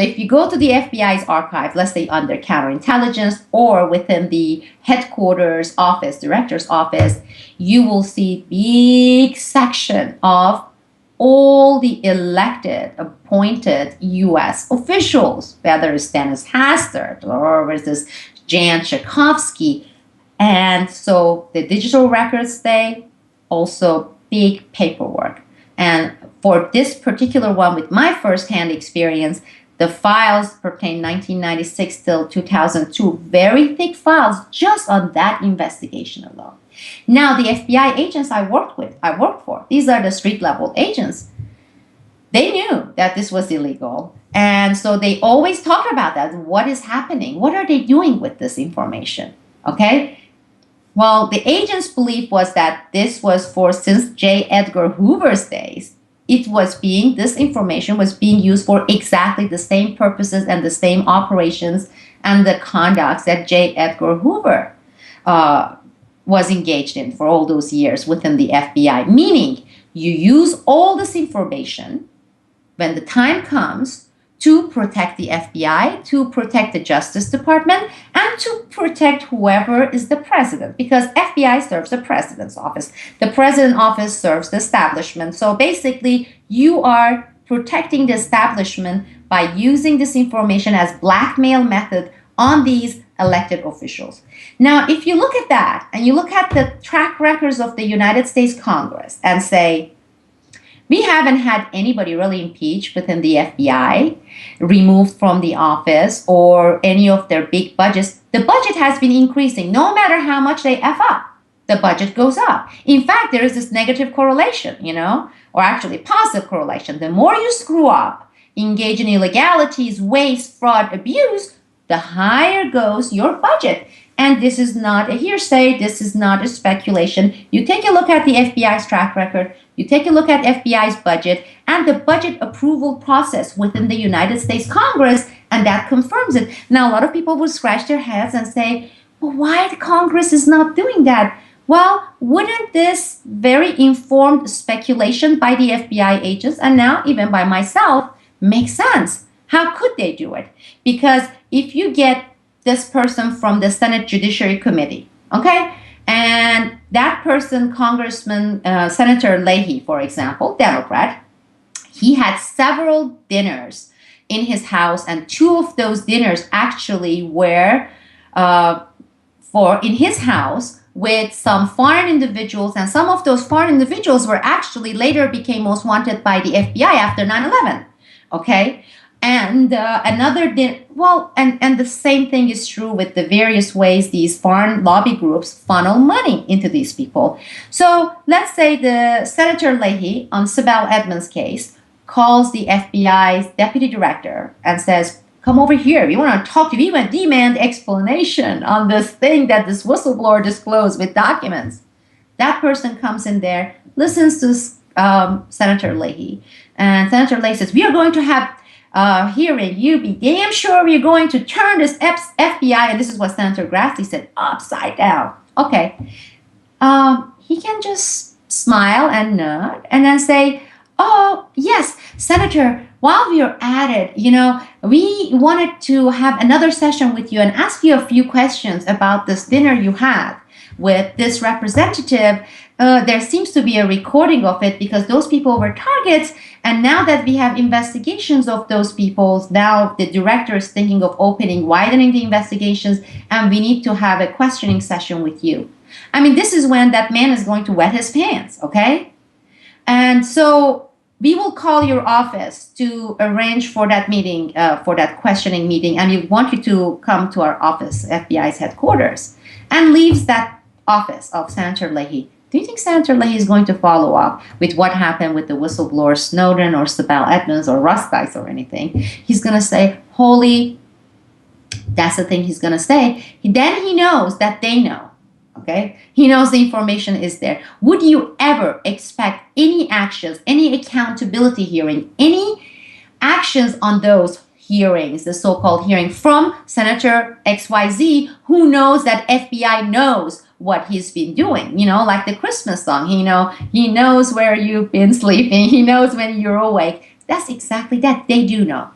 So if you go to the FBI's archive, let's say under counterintelligence or within the headquarters office, director's office, you will see big section of all the elected, appointed U.S. officials, whether it's Dennis Hastert or it's Jan Tchaikovsky. And so the digital records stay, also big paperwork. And for this particular one, with my firsthand experience, the files pertain 1996 till 2002, very thick files just on that investigation alone. Now, the FBI agents I worked for, these are the street level agents. They knew that this was illegal. And so they always talked about that. What is happening? What are they doing with this information? Okay. Well, the agents' belief was that this was since J. Edgar Hoover's days, this information was being used for exactly the same purposes and the same operations and the conducts that J. Edgar Hoover was engaged in for all those years within the FBI. Meaning, you use all this information when the time comes to protect the FBI, to protect the Justice Department, and to protect whoever is the president, because FBI serves the president's office. The president's office serves the establishment. So basically, you are protecting the establishment by using this information as blackmail method on these elected officials. Now, if you look at that, and you look at the track records of the United States Congress and say, we haven't had anybody really impeached within the FBI, removed from the office, or any of their big budgets. The budget has been increasing. No matter how much they F up, the budget goes up. In fact, there is this negative correlation, or actually positive correlation. The more you screw up, engage in illegalities, waste, fraud, abuse, the higher goes your budget. And this is not a hearsay. This is not a speculation. You take a look at the FBI's track record. You take a look at FBI's budget and the budget approval process within the United States Congress, and that confirms it. Now, a lot of people would scratch their heads and say, well, why the Congress is not doing that? Well, wouldn't this very informed speculation by the FBI agents, and now even by myself, make sense? How could they do it? Because if you get this person from the Senate Judiciary Committee, okay? And that person, Congressman, Senator Leahy, for example, Democrat, he had several dinners in his house, and two of those dinners actually were in his house with some foreign individuals, and some of those foreign individuals were actually later became most wanted by the FBI after 9/11, okay? And and the same thing is true with the various ways these foreign lobby groups funnel money into these people. So let's say the Senator Leahy on Sibel Edmonds' case calls the FBI's deputy director and says, come over here, we want to talk to you, we want to demand explanation on this thing that this whistleblower disclosed with documents. That person comes in there, listens to Senator Leahy, and Senator Leahy says, we are going to have hearing, you be damn sure we're going to turn this FBI, and this is what Senator Grassley said, upside down. Okay. He can just smile and nod and then say, oh, yes, Senator, while we are at it, we wanted to have another session with you and ask you a few questions about this dinner you had with this representative. There seems to be a recording of it because those people were targets. And now that we have investigations of those people, now the director is thinking of widening the investigations, and we need to have a questioning session with you. I mean, this is when that man is going to wet his pants, okay? And so we will call your office to arrange for that meeting, for that questioning meeting, and we want you to come to our office, FBI's headquarters, and leaves that office of Senator Leahy. Do you think Senator Leahy is going to follow up with what happened with the whistleblower Snowden or Sibel Edmonds or Russ Dice or anything? He's going to say, that's the thing he's going to say. Then he knows that they know, okay? He knows the information is there. Would you ever expect any actions, any accountability hearing, any actions on those hearings, the so-called hearing from Senator XYZ, who knows that FBI knows what he's been doing, like the Christmas song, he knows where you've been sleeping, he knows when you're awake. That's exactly that. They do know.